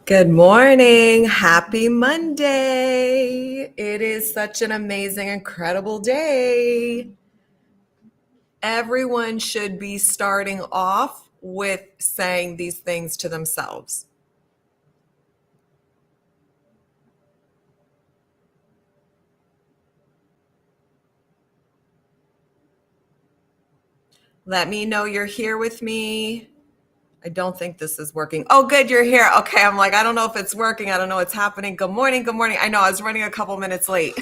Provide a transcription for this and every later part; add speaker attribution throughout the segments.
Speaker 1: Good morning. Happy Monday. It is such an amazing, incredible day. Everyone should be starting off with saying these things to themselves. Let me know you're here with me. I don't think this is working. Oh, good, you're here. Okay, I'm like, I don't know if it's working. I don't know what's happening. Good morning. Good morning. I know I was running a couple minutes late.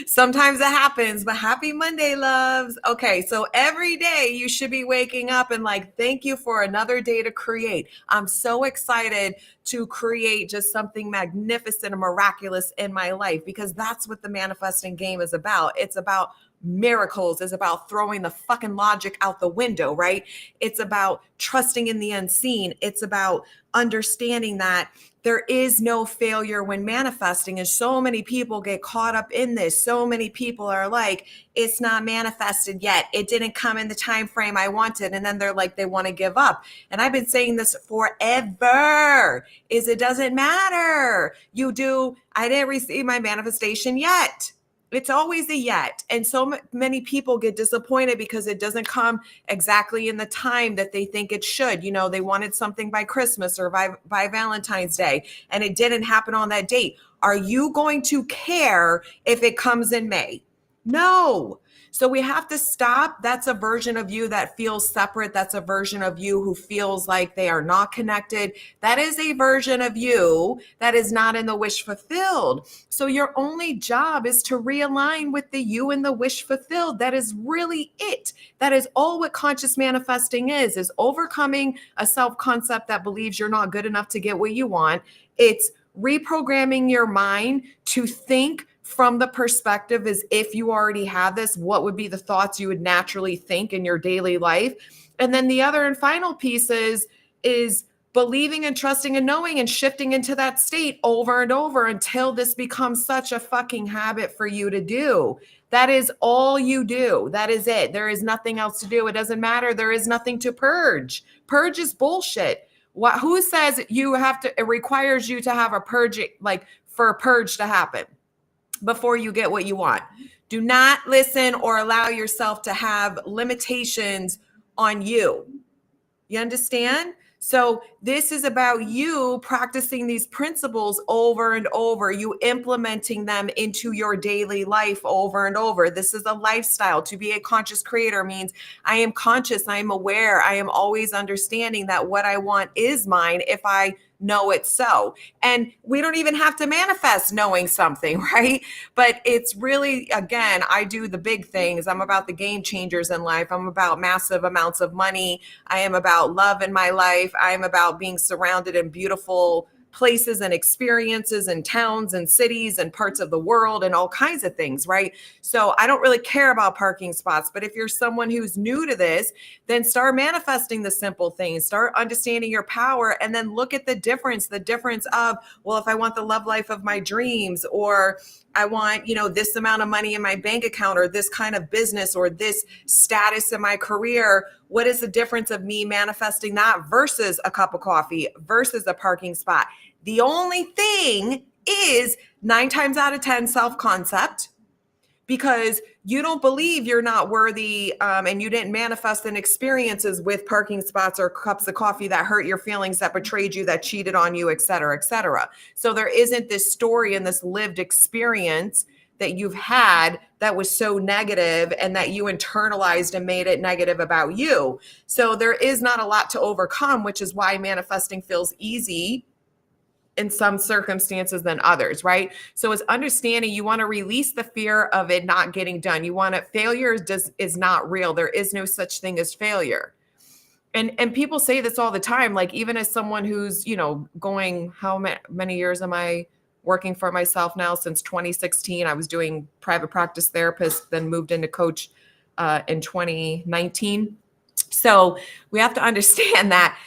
Speaker 1: Sometimes it happens, but happy Monday, loves. Okay, so every day you should be waking up and like, thank you for another day to create. I'm so excited to create just something magnificent and miraculous in my life because that's what the manifesting game is about. It's about miracles, is about throwing the fucking logic out the window, right? It's about trusting in the unseen. It's about understanding that there is no failure when manifesting. And so many people get caught up in this. So many people are like, it's not manifested yet. It didn't come in the time frame I wanted. And then they're like, they want to give up. And I've been saying this forever, is it doesn't matter. I didn't receive my manifestation yet. It's always a yet. And so many people get disappointed because it doesn't come exactly in the time that they think it should. You know, they wanted something by Christmas or by Valentine's Day, and it didn't happen on that date. Are you going to care if it comes in May? No. So we have to stop. That's a version of you that feels separate. That's a version of you who feels like they are not connected. That is a version of you that is not in the wish fulfilled. So your only job is to realign with the you in the wish fulfilled. That is really it. That is all what conscious manifesting is overcoming a self-concept that believes you're not good enough to get what you want. It's reprogramming your mind to think from the perspective as if you already have this, what would be the thoughts you would naturally think in your daily life? And then the other and final piece is believing and trusting and knowing and shifting into that state over and over until this becomes such a fucking habit for you to do. That is all you do. That is it. There is nothing else to do. It doesn't matter. There is nothing to purge. Purge is bullshit. Who says it requires you to have a purge, like for a purge to happen before you get what you want? Do not listen or allow yourself to have limitations on you. You understand? So this is about you practicing these principles over and over, you implementing them into your daily life over and over. This is a lifestyle. To be a conscious creator means I am conscious, I am aware, I am always understanding that what I want is mine if I know it so. And we don't even have to manifest knowing something, right? But it's really, again, I do the big things. I'm about the game changers in life. I'm about massive amounts of money. I am about love in my life. I am about being surrounded in beautiful places and experiences and towns and cities and parts of the world and all kinds of things, right? So I don't really care about parking spots, but if you're someone who's new to this, then start manifesting the simple things, start understanding your power, and then look at the difference of, well, if I want the love life of my dreams, or I want, this amount of money in my bank account, or this kind of business, or this status in my career, what is the difference of me manifesting that versus a cup of coffee, versus a parking spot? The only thing is 9 times out of 10 self-concept, because you don't believe you're not worthy, and you didn't manifest in experiences with parking spots or cups of coffee that hurt your feelings, that betrayed you, that cheated on you, et cetera, et cetera. So there isn't this story and this lived experience that you've had that was so negative and that you internalized and made it negative about you. So there is not a lot to overcome, which is why manifesting feels easy in some circumstances than others, right? So it's understanding you want to release the fear of it not getting done. Failure is not real. There is no such thing as failure. And people say this all the time, like even as someone who's, going, how many years am I working for myself now? Since 2016, I was doing private practice therapist, then moved into coach in 2019. So we have to understand that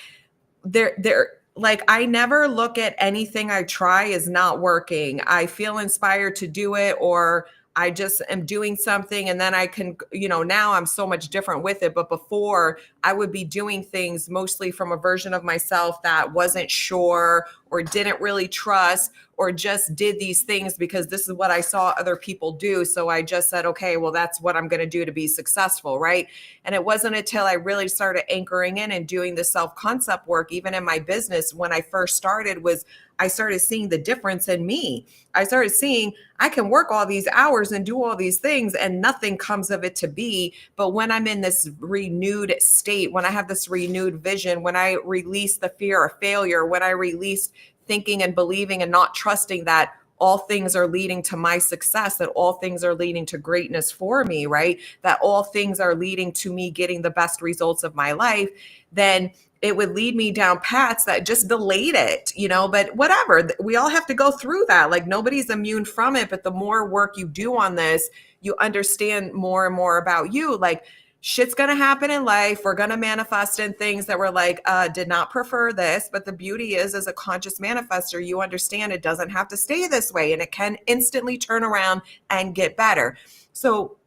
Speaker 1: like I never look at anything I try as not working. I feel inspired to do it, or I just am doing something and then I can, now I'm so much different with it. But before, I would be doing things mostly from a version of myself that wasn't sure or didn't really trust, or just did these things because this is what I saw other people do. So I just said, okay, well, that's what I'm going to do to be successful, right? And it wasn't until I really started anchoring in and doing the self-concept work, even in my business, when I first started, was I started seeing the difference in me. I started seeing I can work all these hours and do all these things and nothing comes of it to be. But when I'm in this renewed state, when I have this renewed vision, when I release the fear of failure, when I release thinking and believing and not trusting that all things are leading to my success, that all things are leading to greatness for me, right? That all things are leading to me getting the best results of my life, then it would lead me down paths that just delayed it, but whatever. We all have to go through that. Like, nobody's immune from it. But the more work you do on this, you understand more and more about you. Like, shit's going to happen in life. We're going to manifest in things that we're like, did not prefer this. But the beauty is, as a conscious manifester, you understand it doesn't have to stay this way, and it can instantly turn around and get better. So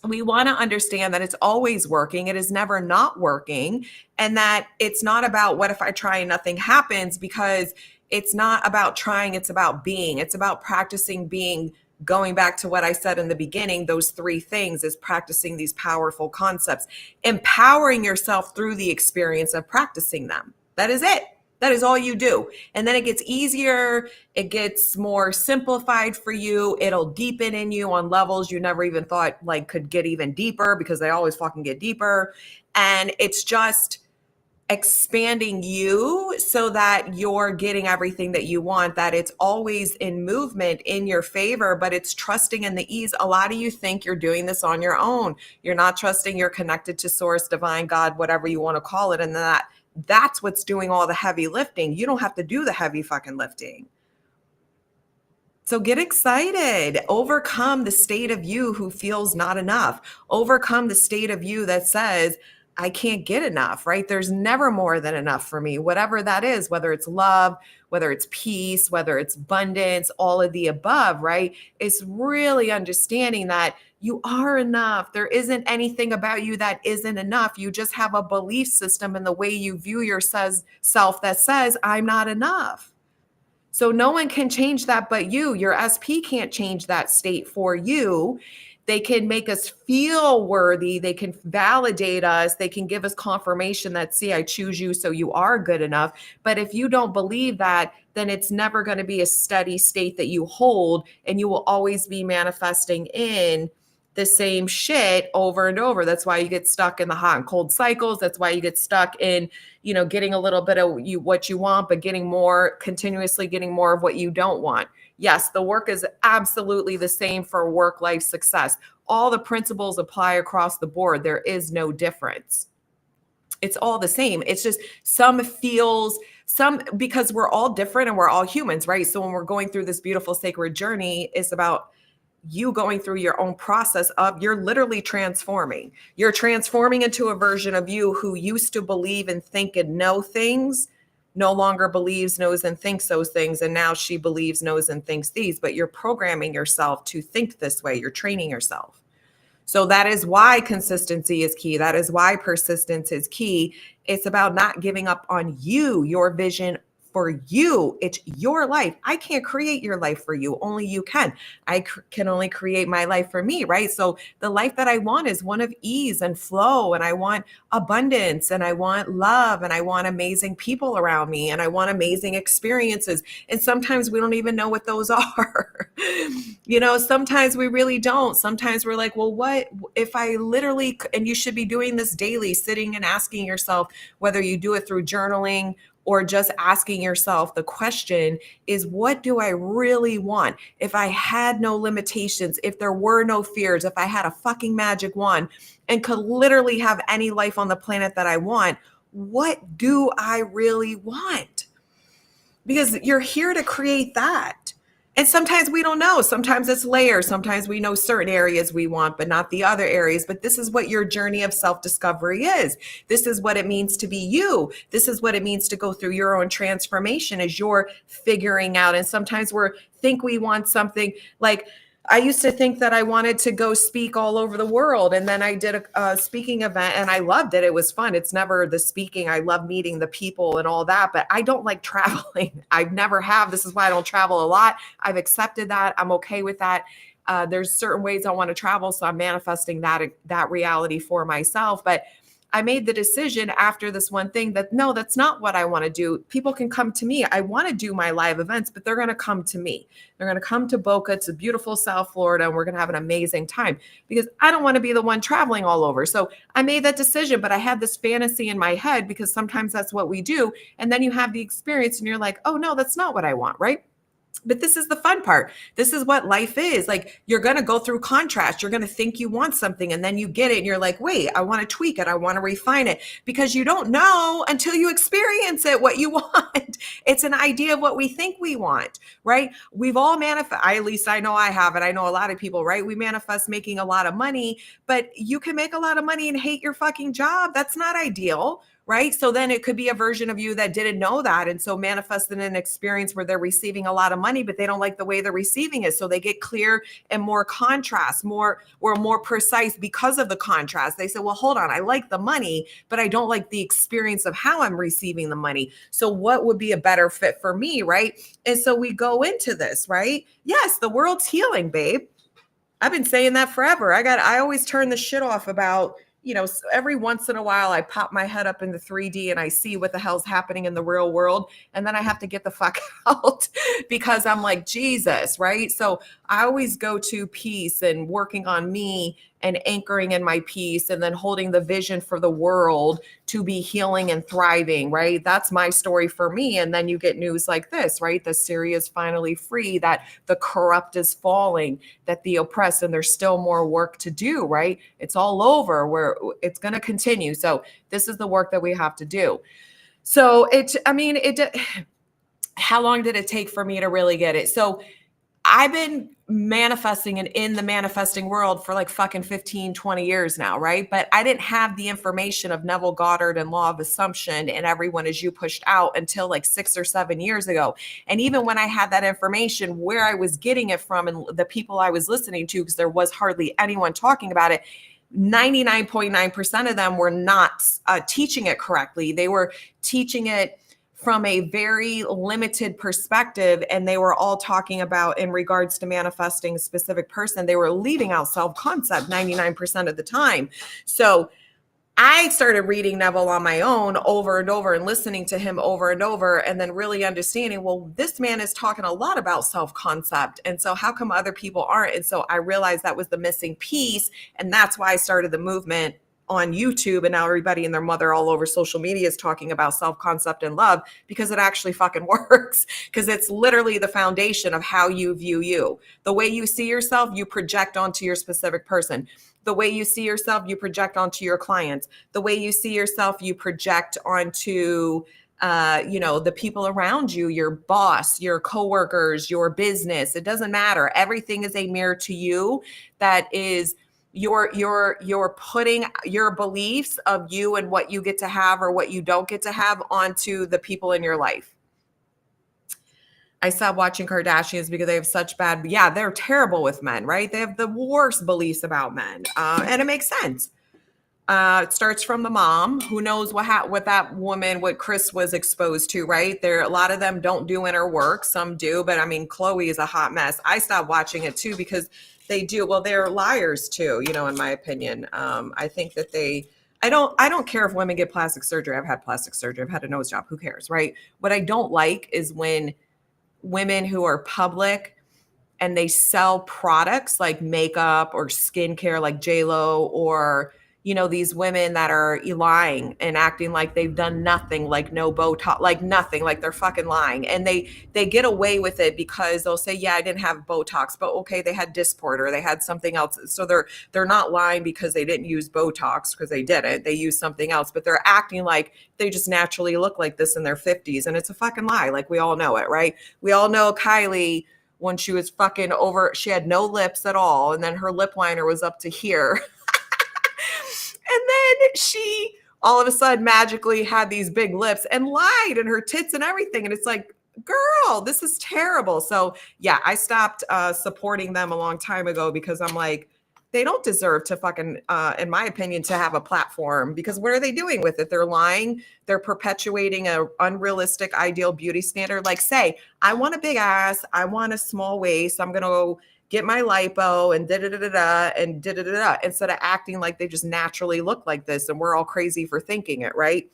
Speaker 1: we want to understand that it's always working. It is never not working. And that it's not about what if I try and nothing happens, because it's not about trying. It's about being. It's about practicing being. Going back to what I said in the beginning, those three things is practicing these powerful concepts, empowering yourself through the experience of practicing them. That is it. That is all you do. And then it gets easier. It gets more simplified for you. It'll deepen in you on levels you never even thought like could get even deeper, because they always fucking get deeper. And it's just expanding you so that you're getting everything that you want, that it's always in movement in your favor, but it's trusting in the ease. A lot of you think you're doing this on your own. You're not trusting you're connected to source, divine, God, whatever you want to call it. And that's what's doing all the heavy lifting. You don't have to do the heavy fucking lifting. So get excited. Overcome the state of you who feels not enough. Overcome the state of you that says, I can't get enough, right? There's never more than enough for me, whatever that is, whether it's love, whether it's peace, whether it's abundance, all of the above, right? It's really understanding that you are enough. There isn't anything about you that isn't enough. You just have a belief system in the way you view yourself that says, I'm not enough. So no one can change that but you. Your SP can't change that state for you. They can make us feel worthy. They can validate us. They can give us confirmation that, see, I choose you, so you are good enough. But if you don't believe that, then it's never going to be a steady state that you hold, and you will always be manifesting in the same shit over and over. That's why you get stuck in the hot and cold cycles. That's why you get stuck in, getting a little bit of what you want, but continuously getting more of what you don't want. Yes, the work is absolutely the same for work-life success. All the principles apply across the board. There is no difference. It's all the same. It's just because we're all different and we're all humans, right? So when we're going through this beautiful sacred journey, it's about you going through your own process of, you're literally transforming. You're transforming into a version of you who used to believe and think and know things, no longer believes, knows, and thinks those things. And now she believes, knows, and thinks these, but you're programming yourself to think this way. You're training yourself. So that is why consistency is key. That is why persistence is key. It's about not giving up on you, your vision for you. It's your life. I can't create your life for you. Only you can. I can only create my life for me, right? So the life that I want is one of ease and flow, and I want abundance, and I want love, and I want amazing people around me, and I want amazing experiences. And sometimes we don't even know what those are. Sometimes we really don't. Sometimes we're like, well, what if I literally, and you should be doing this daily, sitting and asking yourself, whether you do it through journaling or just asking yourself, the question is, what do I really want? If I had no limitations, if there were no fears, if I had a fucking magic wand and could literally have any life on the planet that I want, what do I really want? Because you're here to create that. And sometimes we don't know. Sometimes it's layers. Sometimes we know certain areas we want, but not the other areas. But this is what your journey of self-discovery is. This is what it means to be you. This is what it means to go through your own transformation as you're figuring out. And sometimes think we want something like, I used to think that I wanted to go speak all over the world. And then I did a speaking event and I loved it. It was fun. It's never the speaking. I love meeting the people and all that, but I don't like traveling. I've never have. This is why I don't travel a lot. I've accepted that. I'm okay with that. There's certain ways I want to travel. So I'm manifesting that reality for myself. But I made the decision after this one thing that no, that's not what I want to do. People can come to me. I want to do my live events, but they're going to come to me. They're going to come to Boca. It's a beautiful South Florida, and we're going to have an amazing time because I don't want to be the one traveling all over. So I made that decision, but I had this fantasy in my head because sometimes that's what we do. And then you have the experience and you're like, oh no, that's not what I want, right? But this is the fun part. This is what life is. Like, you're going to go through contrast. You're going to think you want something and then you get it and you're like, wait, I want to tweak it. I want to refine it, because you don't know until you experience it what you want. It's an idea of what we think we want, right? We've all manifest, at least I know I have, and I know a lot of people, right? We manifest making a lot of money, but you can make a lot of money and hate your fucking job. That's not ideal. Right. So then it could be a version of you that didn't know that. And so manifested an experience where they're receiving a lot of money, but they don't like the way they're receiving it. So they get clear and more contrast, more precise because of the contrast. They say, well, hold on, I like the money, but I don't like the experience of how I'm receiving the money. So what would be a better fit for me? Right. And so we go into this, right? Yes, the world's healing, babe. I've been saying that forever. I always turn the shit off about, every once in a while I pop my head up into 3D and I see what the hell's happening in the real world. And then I have to get the fuck out because I'm like, Jesus, right? So I always go to peace and working on me and anchoring in my peace and then holding the vision for the world to be healing and thriving, right? That's my story for me. And then you get news like this, right? The Syria is finally free, that the corrupt is falling, that the oppressed, and there's still more work to do, right? It's all over, where it's going to continue. So this is the work that we have to do. So how long did it take for me to really get it? So I've been manifesting and in the manifesting world for like fucking 15, 20 years now, right? But I didn't have the information of Neville Goddard and law of assumption and everyone as you pushed out until like 6 or 7 years ago. And even when I had that information, where I was getting it from and the people I was listening to, because there was hardly anyone talking about it, 99.9% of them were not teaching it correctly. They were teaching it from a very limited perspective. And they were all talking about, in regards to manifesting a specific person, they were leaving out self-concept 99% of the time. So I started reading Neville on my own over and over and listening to him over and over, and then really understanding, well, this man is talking a lot about self-concept. And so how come other people aren't? And so I realized that was the missing piece. And that's why I started the movement on YouTube, and now everybody and their mother all over social media is talking about self-concept and love, because it actually fucking works, because it's literally the foundation of how you view you. The way you see yourself, you project onto your specific person. The way you see yourself, you project onto your clients. The way you see yourself, you project onto the people around you, your boss, your coworkers, your business. It doesn't matter. Everything is a mirror to you. That is, you're putting your beliefs of you and what you get to have or what you don't get to have onto the people in your life. I stopped watching Kardashians because they have such bad, they're terrible with men, right? They have the worst beliefs about men. And it makes sense. It starts from the mom. Who knows what Chris was exposed to, right? A lot of them don't do inner work. Some do, but I mean, Chloe is a hot mess. I stopped watching it too because they do. Well, they're liars too, in my opinion. I think that I don't care if women get plastic surgery. I've had plastic surgery. I've had a nose job. Who cares, right? What I don't like is when women who are public and they sell products like makeup or skincare, like J-Lo, or these women that are lying and acting like they've done nothing, like no Botox, like nothing, like they're fucking lying. And they get away with it because they'll say, I didn't have Botox, but okay, they had Dysport or they had something else. So they're not lying because they didn't use Botox, because they didn't. They used something else, but they're acting like they just naturally look like this in their 50s. And it's a fucking lie. Like, we all know it, right? We all know Kylie, when she was fucking over, she had no lips at all. And then her lip liner was up to here. And then she all of a sudden magically had these big lips and lied, and her tits and everything. And it's like, girl, this is terrible. So yeah, I stopped supporting them a long time ago because I'm like, they don't deserve to fucking, in my opinion, to have a platform, because what are they doing with it? They're lying. They're perpetuating a unrealistic ideal beauty standard. Like, say, I want a big ass, I want a small waist, I'm gonna go get my lipo and da da da da and da da da da, instead of acting like they just naturally look like this, and we're all crazy for thinking it, right?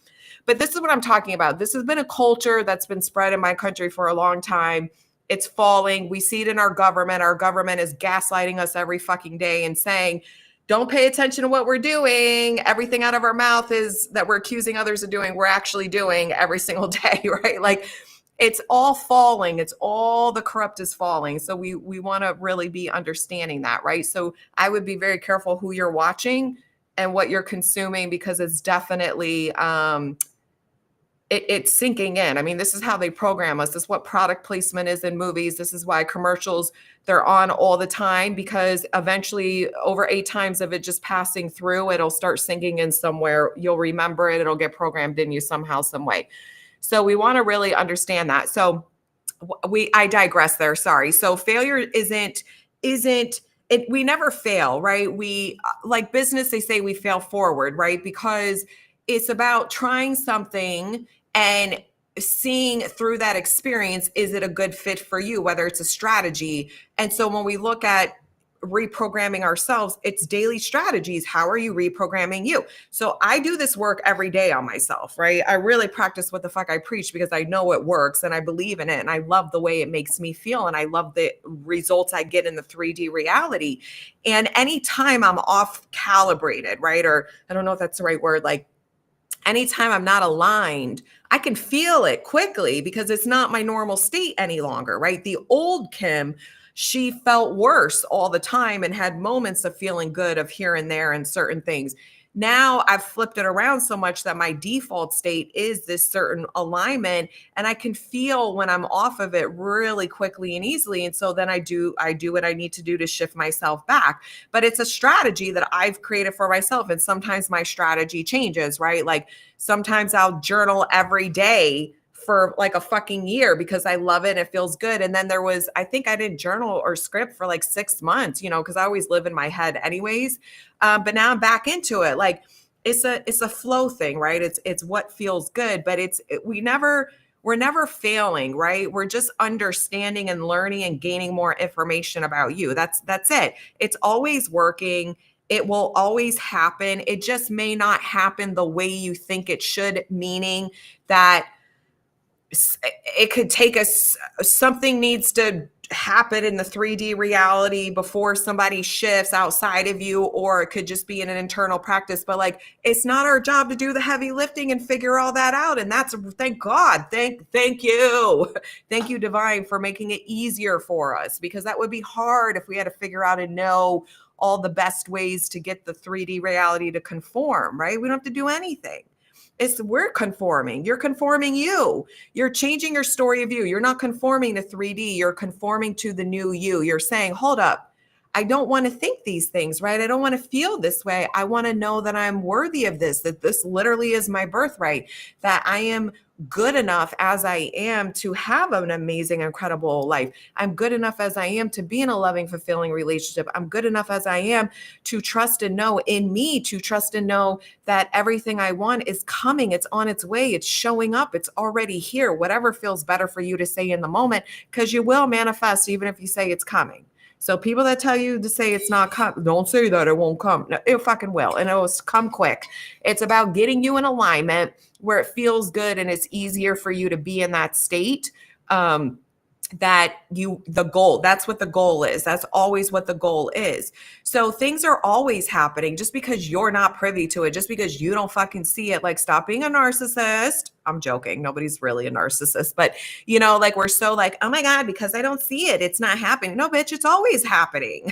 Speaker 1: But this is what I'm talking about. This has been a culture that's been spread in my country for a long time. It's falling. We see it in our government. Our government is gaslighting us every fucking day and saying, don't pay attention to what we're doing. Everything out of our mouth is that we're accusing others of doing, we're actually doing every single day, right? Like, it's all falling. It's all, the corrupt is falling. So we want to really be understanding that, right? So I would be very careful who you're watching and what you're consuming, because it's definitely it's sinking in. I mean, this is how they program us. This is what product placement is in movies. This is why commercials, they're on all the time, because eventually over 8 times of it just passing through, it'll start sinking in somewhere. You'll remember it. It'll get programmed in you somehow, some way. So we want to really understand that. So I digress there. Sorry. So failure isn't it, we never fail, right? We, like business, they say we fail forward, right? Because it's about trying something and seeing through that experience, is it a good fit for you, whether it's a strategy. And so when we look at reprogramming ourselves, it's daily strategies. How are you reprogramming you? So I do this work every day on myself, right? I really practice what the fuck I preach, because I know it works and I believe in it and I love the way it makes me feel and I love the results I get in the 3D reality. And anytime I'm off calibrated, right? Or I don't know if that's the right word, like anytime I'm not aligned, I can feel it quickly because it's not my normal state any longer, right? The old Kim, she felt worse all the time and had moments of feeling good of here and there and certain things. Now I've flipped it around so much that my default state is this certain alignment, and I can feel when I'm off of it really quickly and easily. And so then I do what I need to do to shift myself back. But it's a strategy that I've created for myself. And sometimes my strategy changes, right? Like sometimes I'll journal every day for like a fucking year because I love it. It feels good. And then there was, I think I didn't journal or script for like 6 months, because I always live in my head anyways. But now I'm back into it. Like it's a flow thing, right? It's what feels good, but we're never failing, right? We're just understanding and learning and gaining more information about you. That's it. It's always working. It will always happen. It just may not happen the way you think it should, meaning that it could take us, something needs to happen in the 3D reality before somebody shifts outside of you, or it could just be in an internal practice. But like, it's not our job to do the heavy lifting and figure all that out. And that's, thank God. Thank you. Thank you, Divine, for making it easier for us, because that would be hard if we had to figure out and know all the best ways to get the 3D reality to conform, right? We don't have to do anything. We're conforming. You're conforming you. You're changing your story of you. You're not conforming to 3D. You're conforming to the new you. You're saying, hold up, I don't want to think these things, right? I don't want to feel this way. I want to know that I'm worthy of this, that this literally is my birthright, that I am good enough as I am to have an amazing, incredible life. I'm good enough as I am to be in a loving, fulfilling relationship. I'm good enough as I am to trust and know in me, to trust and know that everything I want is coming. It's on its way. It's showing up. It's already here. Whatever feels better for you to say in the moment, because you will manifest even if you say it's coming. So people that tell you to say it's not come, don't say that it won't come. No, it fucking will. And it will come quick. It's about getting you in alignment where it feels good and it's easier for you to be in that state. The goal, that's what the goal is. That's always what the goal is. So things are always happening. Just because you're not privy to it, just because you don't fucking see it, like stop being a narcissist. I'm joking. Nobody's really a narcissist, but like we're so like, oh my God, because I don't see it, it's not happening. No, bitch, it's always happening.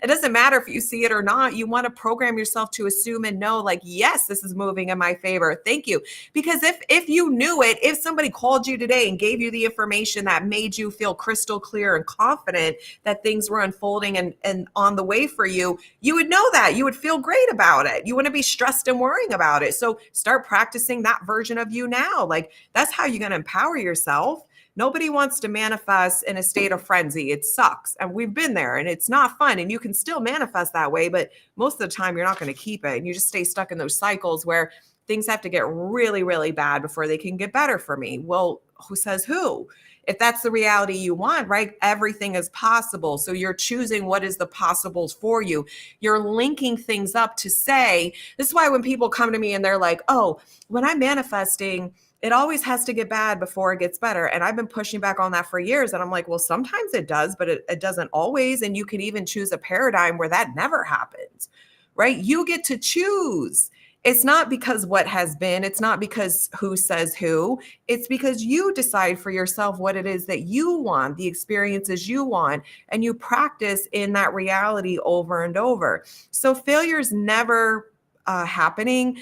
Speaker 1: It doesn't matter if you see it or not. You want to program yourself to assume and know like, yes, this is moving in my favor. Thank you. Because if you knew it, if somebody called you today and gave you the information that made you feel crystal clear and confident that things were unfolding and on the way for you, you would know that. You would feel great about it. You wouldn't be stressed and worrying about it. So start practicing that version of you now. Like that's how you're going to empower yourself. Nobody wants to manifest in a state of frenzy. It sucks. And we've been there and it's not fun. And you can still manifest that way, but most of the time you're not going to keep it. And you just stay stuck in those cycles where things have to get really, really bad before they can get better for me. Well, who says who? If that's the reality you want, right? Everything is possible. So you're choosing what is the possibles for you. You're linking things up to say, this is why when people come to me and they're like, oh, when I'm manifesting, it always has to get bad before it gets better. And I've been pushing back on that for years. And I'm like, well, sometimes it does, but it doesn't always. And you can even choose a paradigm where that never happens, right? You get to choose. It's not because what has been, it's not because who says who, it's because you decide for yourself what it is that you want, the experiences you want, and you practice in that reality over and over. So failure's never happening.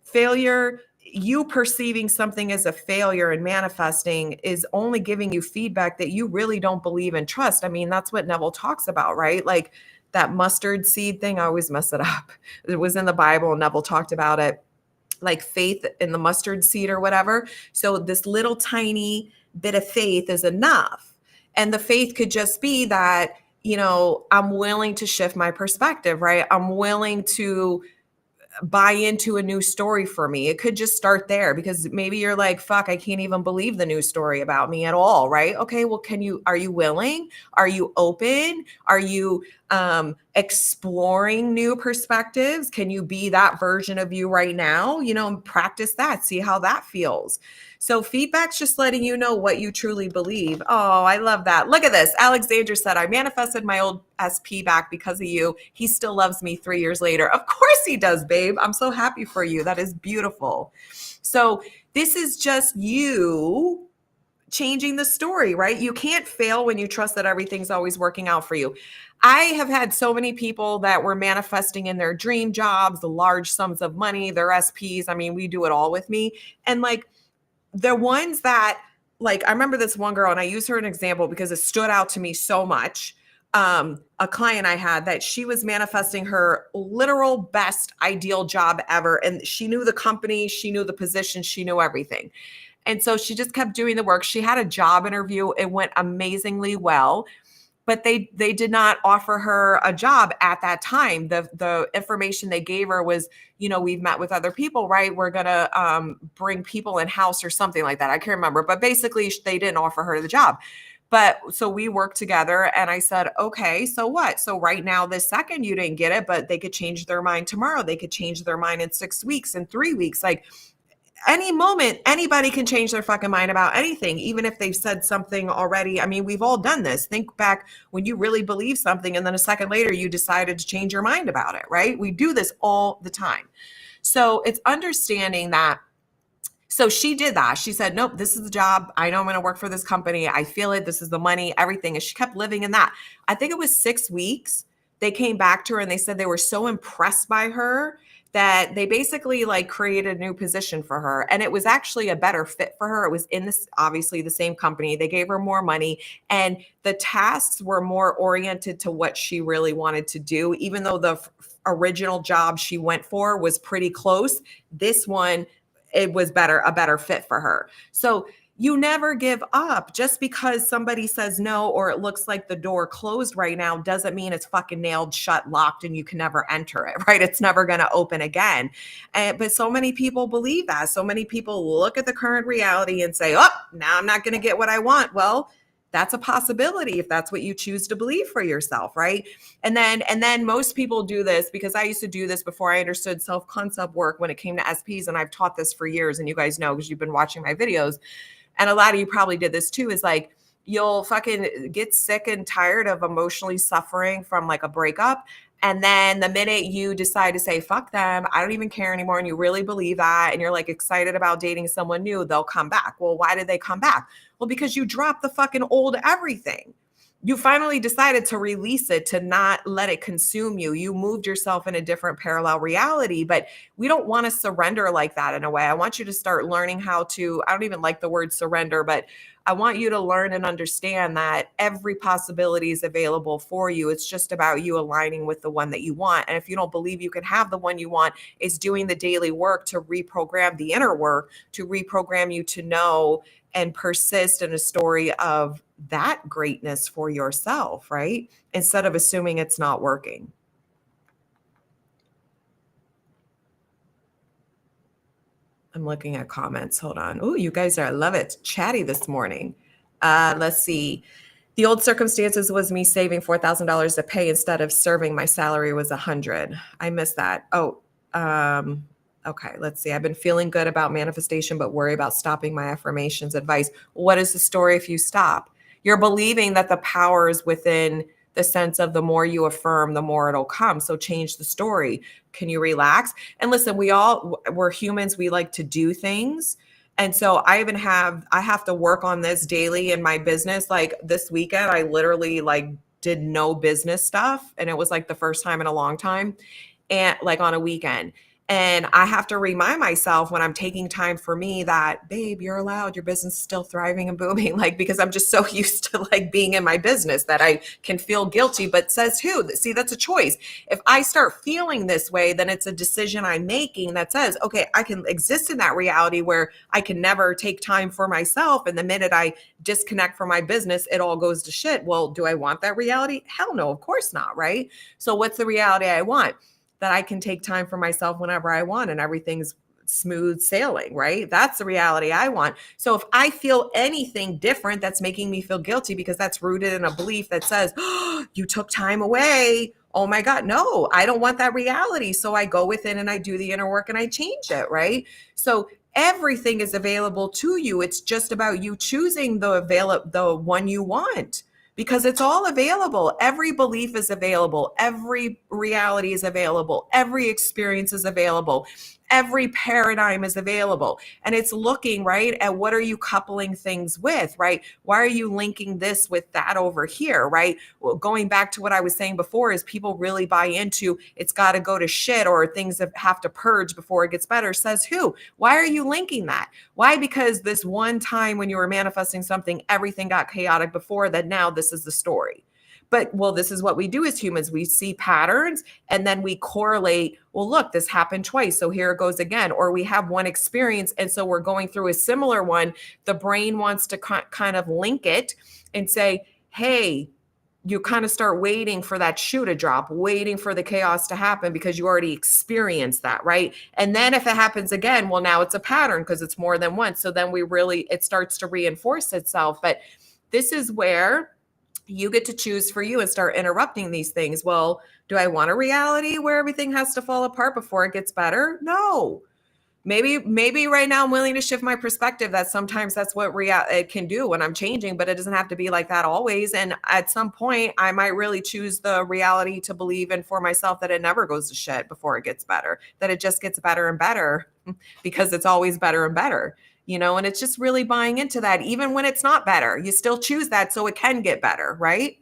Speaker 1: Failure, you perceiving something as a failure and manifesting is only giving you feedback that you really don't believe and trust. I mean, that's what Neville talks about, right? Like, that mustard seed thing, I always mess it up. It was in the Bible, Neville talked about it, like faith in the mustard seed or whatever. So this little tiny bit of faith is enough. And the faith could just be that, I'm willing to shift my perspective, right? I'm willing to buy into a new story for me. It could just start there because maybe you're like, fuck, I can't even believe the new story about me at all, right? Okay, well, are you willing? Are you open? Are you exploring new perspectives? Can you be that version of you right now? Practice that, see how that feels. So feedback's just letting you know what you truly believe. Oh, I love that. Look at this. Alexandra said, I manifested my old SP back because of you. He still loves me 3 years later. Of course he does, babe. I'm so happy for you. That is beautiful. So this is just you changing the story, right? You can't fail when you trust that everything's always working out for you. I have had so many people that were manifesting in their dream jobs, the large sums of money, their SPs. I mean, we do it all with me. And like, the ones that, like, I remember this one girl, and I use her as an example because it stood out to me so much. A client I had that she was manifesting her literal best ideal job ever. And she knew the company, she knew the position, she knew everything. And so she just kept doing the work. She had a job interview. It went amazingly well. But they did not offer her a job at that time. The information they gave her was, we've met with other people, right? We're going to bring people in house or something like that. I can't remember. But basically, they didn't offer her the job. But so we worked together and I said, okay, so what? So right now, this second, you didn't get it, but they could change their mind tomorrow. They could change their mind in 6 weeks, in 3 weeks. Like, any moment, anybody can change their fucking mind about anything, even if they've said something already. I mean, we've all done this. Think back when you really believe something and then a second later you decided to change your mind about it, right? We do this all the time. So it's understanding that. So she did that. She said, nope, this is the job. I know I'm going to work for this company. I feel it. This is the money, everything. And she kept living in that. I think it was 6 weeks. They came back to her and they said they were so impressed by her that they basically like created a new position for her. And it was actually a better fit for her. It was in this, obviously the same company. They gave her more money and the tasks were more oriented to what she really wanted to do. Even though the original job she went for was pretty close, this one, it was a better fit for her. So you never give up. Just because somebody says no, or it looks like the door closed right now, doesn't mean it's fucking nailed shut, locked, and you can never enter it, right? It's never going to open again. But so many people believe that. So many people look at the current reality and say, oh, now I'm not going to get what I want. Well, that's a possibility if that's what you choose to believe for yourself, right? And then most people do this, because I used to do this before I understood self-concept work when it came to SPs, and I've taught this for years, and you guys know because you've been watching my videos. And a lot of you probably did this too, is like, you'll fucking get sick and tired of emotionally suffering from like a breakup. And then the minute you decide to say, fuck them, I don't even care anymore, and you really believe that, and you're like excited about dating someone new, they'll come back. Well, why did they come back? Well, because you dropped the fucking old everything. You finally decided to release it, to not let it consume you. You moved yourself in a different parallel reality, but we don't want to surrender like that in a way. I want you to start learning how to, I don't even like the word surrender, but I want you to learn and understand that every possibility is available for you. It's just about you aligning with the one that you want. And if you don't believe you can have the one you want, it's doing the daily work to reprogram the inner work, to reprogram you to know and persist in a story of that greatness for yourself, right? Instead of assuming it's not working. I'm looking at comments. Hold on. Oh, you guys are, I love it, chatty this morning. Let's see. The old circumstances was me saving $4,000 to pay instead of serving. My salary was $100. I missed that. Oh, okay. Let's see. I've been feeling good about manifestation, but worry about stopping my affirmations advice. What is the story if you stop? You're believing that the power is within the sense of the more you affirm, the more it'll come. So change the story. Can you relax? And listen, we're humans. We like to do things. And so I have to work on this daily in my business. Like this weekend, I literally like did no business stuff. And it was like the first time in a long time, and like on a weekend. And I have to remind myself when I'm taking time for me that, babe, you're allowed, your business is still thriving and booming. Like, because I'm just so used to like being in my business that I can feel guilty, but says who? See, that's a choice. If I start feeling this way, then it's a decision I'm making that says, okay, I can exist in that reality where I can never take time for myself. And the minute I disconnect from my business, it all goes to shit. Well, do I want that reality? Hell no, of course not. Right? So what's the reality I want? That I can take time for myself whenever I want and everything's smooth sailing, right? That's the reality I want. So if I feel anything different that's making me feel guilty because that's rooted in a belief that says, oh, you took time away. Oh my God, no, I don't want that reality. So I go within and I do the inner work and I change it, right? So everything is available to you. It's just about you choosing the one you want. Because it's all available. Every belief is available. Every reality is available. Every experience is available. Every paradigm is available. And it's looking, right, at what are you coupling things with, right? Why are you linking this with that over here, right? Well, going back to what I was saying before is people really buy into it's got to go to shit or things have to purge before it gets better. Says who? Why are you linking that? Why? Because this one time when you were manifesting something, everything got chaotic before that. Now this is the story. But well, this is what we do as humans. We see patterns and then we correlate, well, look, this happened twice. So here it goes again. Or we have one experience. And so we're going through a similar one. The brain wants to kind of link it and say, hey, you kind of start waiting for that shoe to drop, waiting for the chaos to happen because you already experienced that, right? And then if it happens again, well, now it's a pattern because it's more than once. So then it starts to reinforce itself. But this is where you get to choose for you and start interrupting these things. Well, do I want a reality where everything has to fall apart before it gets better? No. Maybe right now I'm willing to shift my perspective that sometimes that's what it can do when I'm changing, but it doesn't have to be like that always. And at some point I might really choose the reality to believe in for myself that it never goes to shit before it gets better, that it just gets better and better because it's always better and better. And it's just really buying into that. Even when it's not better, you still choose that so it can get better, right?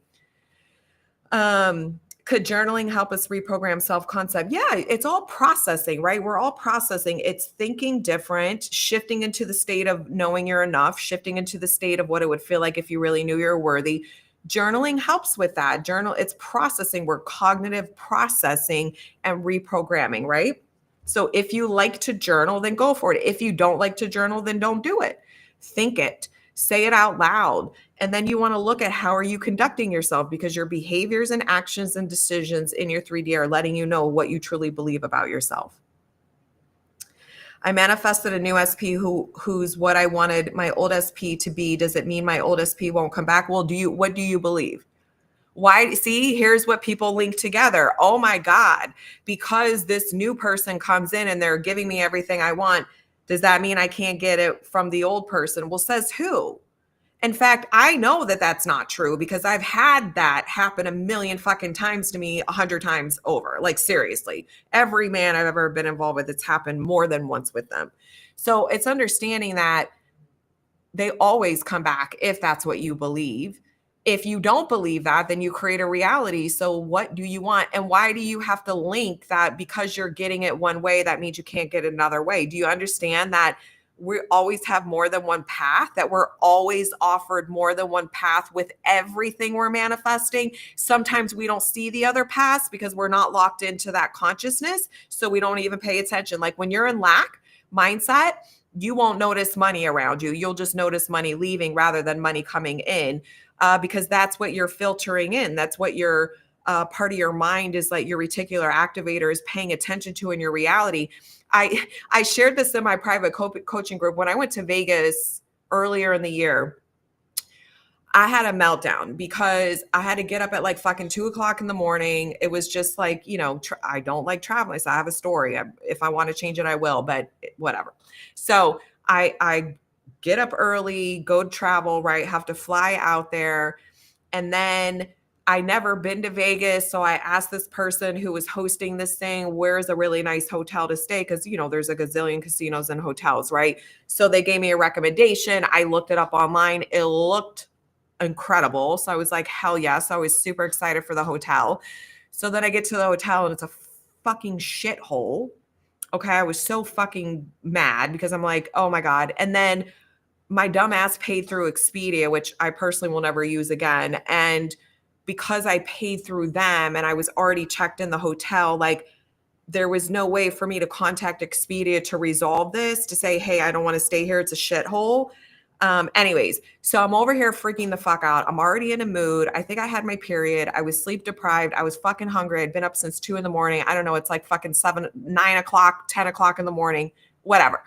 Speaker 1: Could journaling help us reprogram self-concept? Yeah, it's all processing, right? We're all processing. It's thinking different, shifting into the state of knowing you're enough, shifting into the state of what it would feel like if you really knew you're worthy. Journaling helps with that. It's processing. We're cognitive processing and reprogramming, right? So if you like to journal, then go for it. If you don't like to journal, then don't do it. Think it, say it out loud. And then you want to look at how are you conducting yourself, because your behaviors and actions and decisions in your 3D are letting you know what you truly believe about yourself. I manifested a new SP who's what I wanted my old SP to be. Does it mean my old SP won't come back? Well, what do you believe? Why? See, here's what people link together. Oh my God, because this new person comes in and they're giving me everything I want, does that mean I can't get it from the old person? Well, says who? In fact, I know that that's not true because I've had that happen a million fucking times to me 100 times over. Like seriously, every man I've ever been involved with, it's happened more than once with them. So it's understanding that they always come back if that's what you believe. If you don't believe that, then you create a reality. So what do you want? And why do you have to link that because you're getting it one way, that means you can't get it another way? Do you understand that we always have more than one path, that we're always offered more than one path with everything we're manifesting? Sometimes we don't see the other paths because we're not locked into that consciousness. So we don't even pay attention. Like when you're in lack mindset, you won't notice money around you. You'll just notice money leaving rather than money coming in, because that's what you're filtering in. That's what your part of your mind is, like your reticular activator is paying attention to in your reality. I shared this in my private coaching group. When I went to Vegas earlier in the year, I had a meltdown because I had to get up at like fucking 2 o'clock in the morning. It was just like, I don't like traveling. So I have a story. If I want to change it, I will, but whatever. So I get up early, go travel, right? Have to fly out there. And then I never been to Vegas. So I asked this person who was hosting this thing, where's a really nice hotel to stay? Because, there's a gazillion casinos and hotels, right? So they gave me a recommendation. I looked it up online. It looked incredible. So I was like, hell yes. I was super excited for the hotel. So then I get to the hotel and it's a fucking shithole. Okay. I was so fucking mad because I'm like, oh my God. And then my dumb ass paid through Expedia, which I personally will never use again. And because I paid through them and I was already checked in the hotel, like there was no way for me to contact Expedia to resolve this, to say, hey, I don't want to stay here. It's a shithole. Anyways, so I'm over here freaking the fuck out. I'm already in a mood. I think I had my period. I was sleep deprived. I was fucking hungry. I'd been up since 2 a.m. I don't know. It's like fucking 9 o'clock, 10 o'clock in the morning, whatever.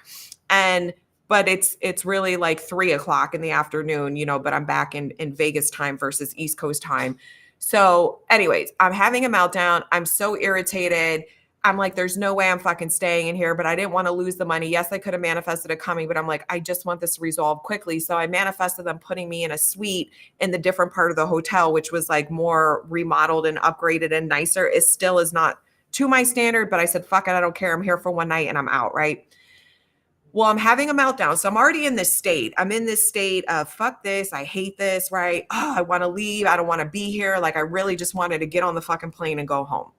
Speaker 1: But it's really like 3 o'clock in the afternoon, but I'm back in Vegas time versus East Coast time. So anyways, I'm having a meltdown. I'm so irritated. I'm like, there's no way I'm fucking staying in here, but I didn't want to lose the money. Yes, I could have manifested it coming, but I'm like, I just want this resolved quickly. So I manifested them putting me in a suite in the different part of the hotel, which was like more remodeled and upgraded and nicer. It still is not to my standard, but I said, fuck it, I don't care. I'm here for one night and I'm out, right? Well, I'm having a meltdown. So I'm already in this state. I'm in this state of fuck this. I hate this, right? Oh, I want to leave. I don't want to be here. Like I really just wanted to get on the fucking plane and go home.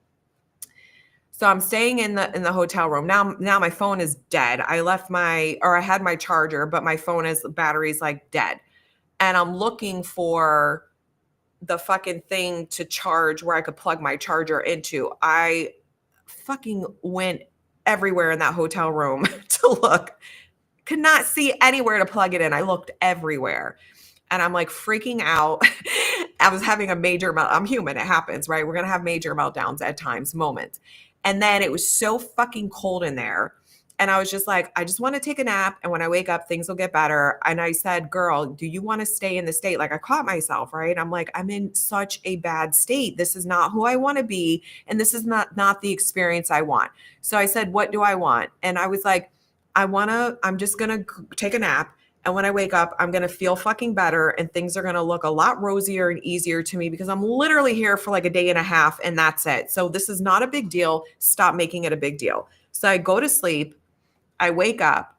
Speaker 1: So I'm staying in the hotel room. Now my phone is dead. I had my charger, but my phone battery's like dead. And I'm looking for the fucking thing to charge where I could plug my charger into. I fucking went everywhere in that hotel room to look. Could not see anywhere to plug it in. I looked everywhere. And I'm like freaking out. I was having a major meltdown. I'm human. It happens, right? We're going to have major meltdowns at times, moments. And then it was so fucking cold in there. And I was just like, I just want to take a nap. And when I wake up, things will get better. And I said, girl, do you want to stay in the state? Like I caught myself, right? I'm like, I'm in such a bad state. This is not who I want to be. And this is not the experience I want. So I said, what do I want? And I was like, I'm just going to take a nap. And when I wake up, I'm going to feel fucking better and things are going to look a lot rosier and easier to me because I'm literally here for like a day and a half and that's it. So this is not a big deal. Stop making it a big deal. So I go to sleep. I wake up.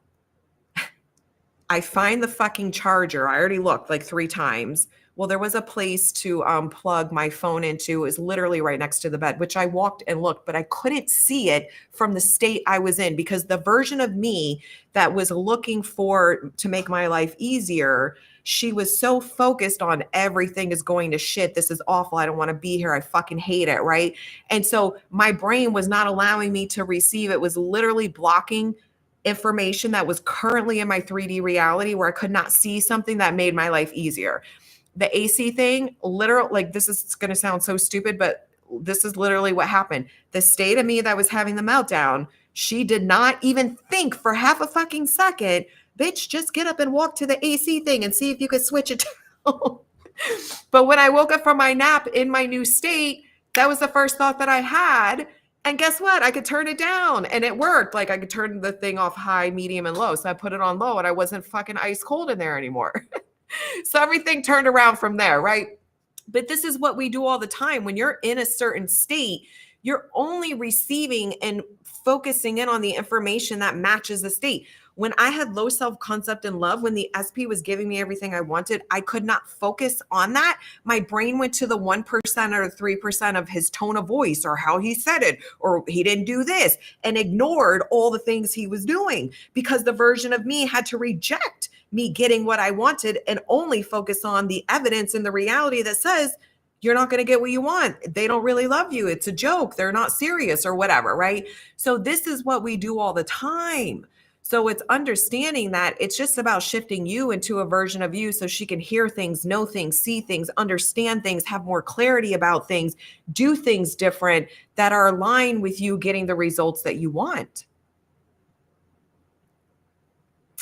Speaker 1: I find the fucking charger. I already looked like 3 times. Well, there was a place to plug my phone into. It was literally right next to the bed, which I walked and looked, but I couldn't see it from the state I was in because the version of me that was looking to make my life easier, she was so focused on everything is going to shit. This is awful. I don't want to be here. I fucking hate it, right? And so my brain was not allowing me to receive. It was literally blocking information that was currently in my 3D reality where I could not see something that made my life easier. The AC thing, literal, like this is going to sound so stupid, but this is literally what happened. The state of me that was having the meltdown, she did not even think for half a fucking second, bitch, just get up and walk to the AC thing and see if you could switch it down. But when I woke up from my nap in my new state, that was the first thought that I had. And guess what? I could turn it down and it worked. Like I could turn the thing off high, medium, and low. So I put it on low and I wasn't fucking ice cold in there anymore. So everything turned around from there, right? But this is what we do all the time. When you're in a certain state, you're only receiving and focusing in on the information that matches the state. When I had low self-concept and love, when the SP was giving me everything I wanted, I could not focus on that. My brain went to the 1% or 3% of his tone of voice or how he said it, or he didn't do this, and ignored all the things he was doing because the version of me had to reject me getting what I wanted and only focus on the evidence and the reality that says, you're not going to get what you want. They don't really love you. It's a joke. They're not serious or whatever, right? So this is what we do all the time. So it's understanding that it's just about shifting you into a version of you so she can hear things, know things, see things, understand things, have more clarity about things, do things different that are aligned with you getting the results that you want.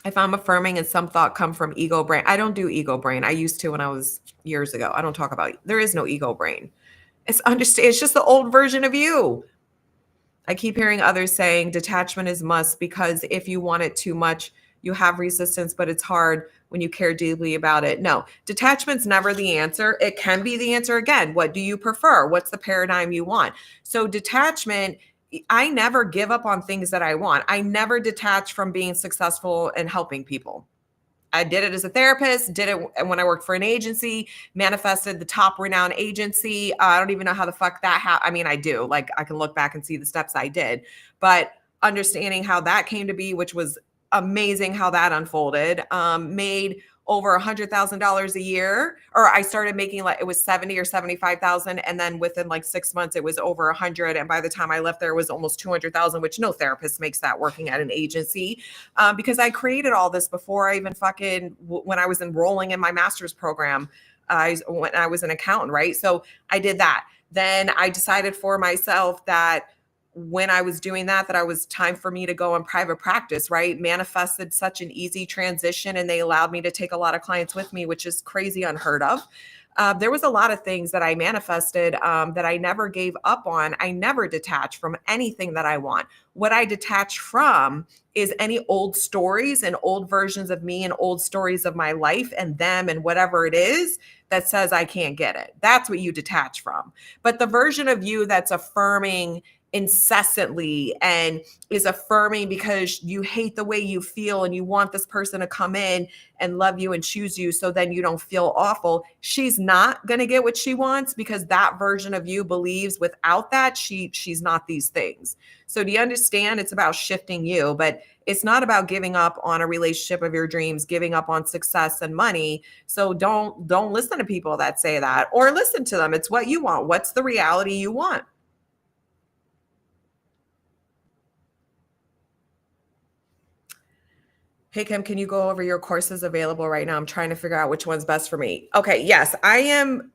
Speaker 1: If I'm affirming and some thought come from ego brain, I don't do ego brain. I used to when I was years ago. I don't talk about it. There is no ego brain. It's just the old version of you. I keep hearing others saying detachment is must because if you want it too much, you have resistance, but it's hard when you care deeply about it. No, detachment's never the answer. It can be the answer again. What do you prefer? What's the paradigm you want? So detachment, I never give up on things that I want. I never detach from being successful and helping people. I did it as a therapist, did it when I worked for an agency, manifested the top renowned agency. I don't even know how the fuck that happened. I mean, I do. Like, I can look back and see the steps I did, but understanding how that came to be, which was amazing how that unfolded, made over $100,000 a year, or I started making like, it was 70 or 75,000. And then within like 6 months, it was over 100. And by the time I left there, it was almost 200,000, which no therapist makes that working at an agency. Because I created all this before I even when I was enrolling in my master's program, when I was an accountant, right? So I did that. Then I decided for myself that when I was doing that I was time for me to go in private practice, right? Manifested such an easy transition and they allowed me to take a lot of clients with me, which is crazy unheard of. There was a lot of things that I manifested that I never gave up on. I never detached from anything that I want. What I detach from is any old stories and old versions of me and old stories of my life and them and whatever it is that says I can't get it. That's what you detach from. But the version of you that's affirming incessantly and is affirming because you hate the way you feel and you want this person to come in and love you and choose you so then you don't feel awful, she's not going to get what she wants because that version of you believes without that she's not these things. So do you understand? It's about shifting you, but it's not about giving up on a relationship of your dreams, giving up on success and money. So don't listen to people that say that, or listen to them. It's what you want. What's the reality you want? Hey, Kim, can you go over your courses available right now? I'm trying to figure out which one's best for me. Okay, yes, I am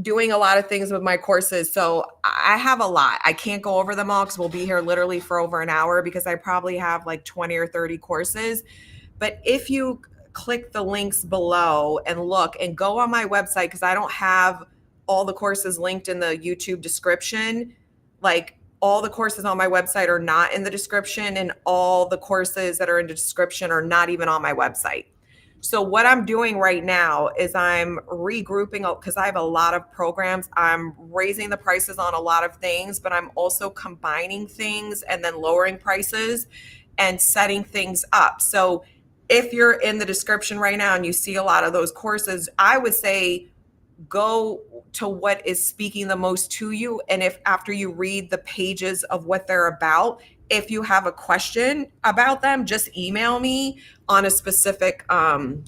Speaker 1: doing a lot of things with my courses. So I have a lot. I can't go over them all because we'll be here literally for over an hour because I probably have like 20 or 30 courses. But if you click the links below and look and go on my website, because I don't have all the courses linked in the YouTube description, like all the courses on my website are not in the description, and all the courses that are in the description are not even on my website. So what I'm doing right now is I'm regrouping because I have a lot of programs. I'm raising the prices on a lot of things, but I'm also combining things and then lowering prices and setting things up. So if you're in the description right now and you see a lot of those courses, I would say go to what is speaking the most to you. And if after you read the pages of what they're about, if you have a question about them, just email me on a specific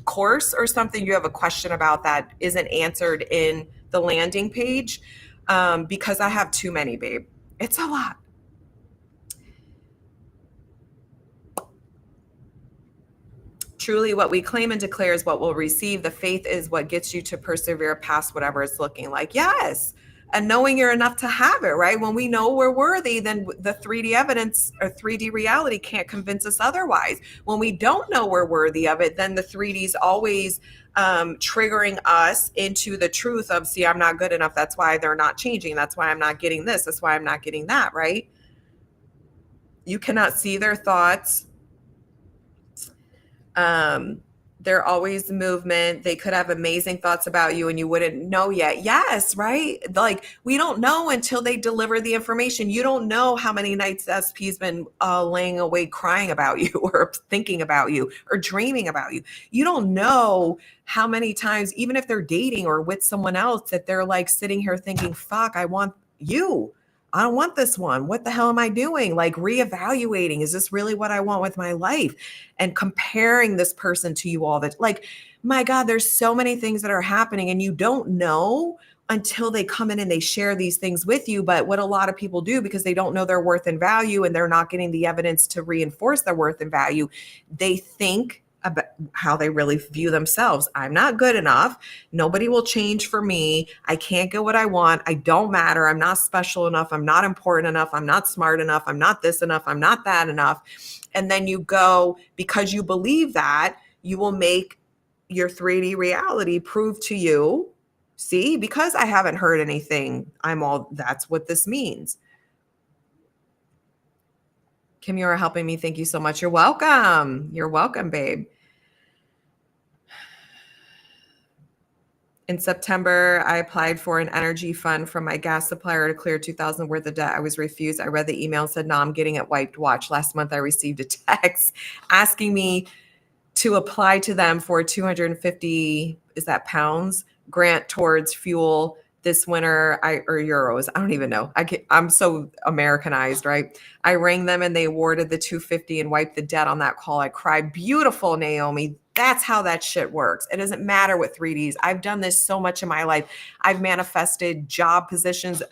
Speaker 1: course or something you have a question about that isn't answered in the landing page, because I have too many, babe. It's a lot. Truly, what we claim and declare is what we'll receive. The faith is what gets you to persevere past whatever it's looking like. Yes. And knowing you're enough to have it, right? When we know we're worthy, then the 3D evidence or 3D reality can't convince us otherwise. When we don't know we're worthy of it, then the 3D is always triggering us into the truth of, see, I'm not good enough. That's why they're not changing. That's why I'm not getting this. That's why I'm not getting that, right? You cannot see their thoughts. They're always movement. They could have amazing thoughts about you and you wouldn't know yet. Yes, right? Like, we don't know until they deliver the information. You don't know how many nights SP's been laying awake crying about you or thinking about you or dreaming about you. You don't know how many times, even if they're dating or with someone else, that they're like sitting here thinking, fuck, I want you. I don't want this one. What the hell am I doing? Like, reevaluating, is this really what I want with my life? And comparing this person to you all that, like, my God, there's so many things that are happening and you don't know until they come in and they share these things with you. But what a lot of people do, because they don't know their worth and value and they're not getting the evidence to reinforce their worth and value, they think about how they really view themselves. I'm not good enough. Nobody will change for me. I can't get what I want. I don't matter. I'm not special enough. I'm not important enough. I'm not smart enough. I'm not this enough. I'm not that enough. And then you go, because you believe that, you will make your 3D reality prove to you, see, because I haven't heard anything, that's what this means. Kim, you're helping me. Thank you so much. You're welcome. You're welcome, babe. In September, I applied for an energy fund from my gas supplier to clear $2,000 worth of debt. I was refused. I read the email and said, no, I'm getting it wiped. Watch. Last month, I received a text asking me to apply to them for 250, is that pounds, grant towards fuel this winter, or euros. I don't even know. I'm so Americanized, right? I rang them and they awarded the 250 and wiped the debt on that call. I cried. Beautiful, Naomi. That's how that shit works. It doesn't matter what 3Ds. I've done this so much in my life. I've manifested job positions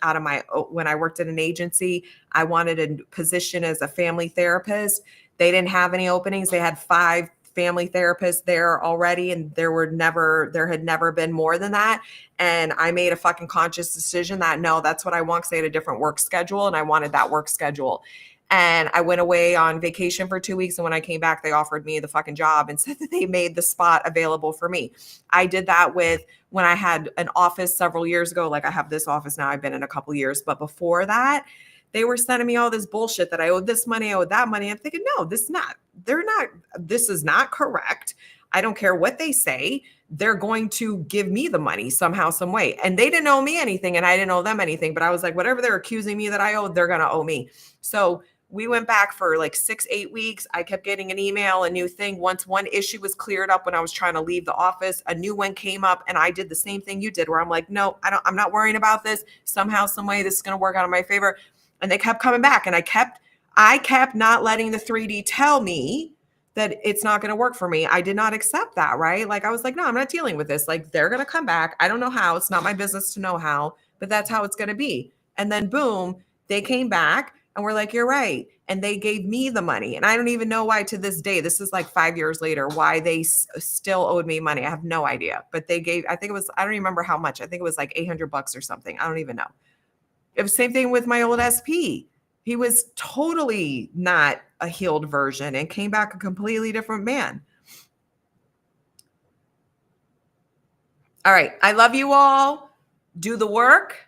Speaker 1: when I worked at an agency. I wanted a position as a family therapist. They didn't have any openings. They had 5 family therapists there already, and there had never been more than that. And I made a fucking conscious decision that no, that's what I want, because I had a different work schedule and I wanted that work schedule. And I went away on vacation for 2 weeks. And when I came back, they offered me the fucking job and said that they made the spot available for me. I did that when I had an office several years ago. Like I have this office now, I've been in a couple years, but before that, they were sending me all this bullshit that I owed this money, I owed that money. I'm thinking, no, this is not correct. I don't care what they say. They're going to give me the money somehow, some way. And they didn't owe me anything and I didn't owe them anything. But I was like, whatever they're accusing me that I owed, they're going to owe me. So we went back for like 6-8 weeks. I kept getting an email, a new thing. Once one issue was cleared up when I was trying to leave the office, a new one came up and I did the same thing you did, where I'm like, no, I'm not worrying about this. Somehow, some way, this is going to work out in my favor. And they kept coming back, and I kept not letting the 3D tell me that it's not going to work for me. I did not accept that, right? Like I was like, no, I'm not dealing with this. Like they're going to come back. I don't know how. It's not my business to know how, but that's how it's going to be. And then boom, they came back and were like, you're right. And they gave me the money. And I don't even know why to this day, this is like 5 years later, why they still owed me money. I have no idea. But they gave, I think it was, I don't even remember how much. I think it was like $800 or something. I don't even know. It was the same thing with my old SP. He was totally not a healed version and came back a completely different man. All right. I love you all. Do the work.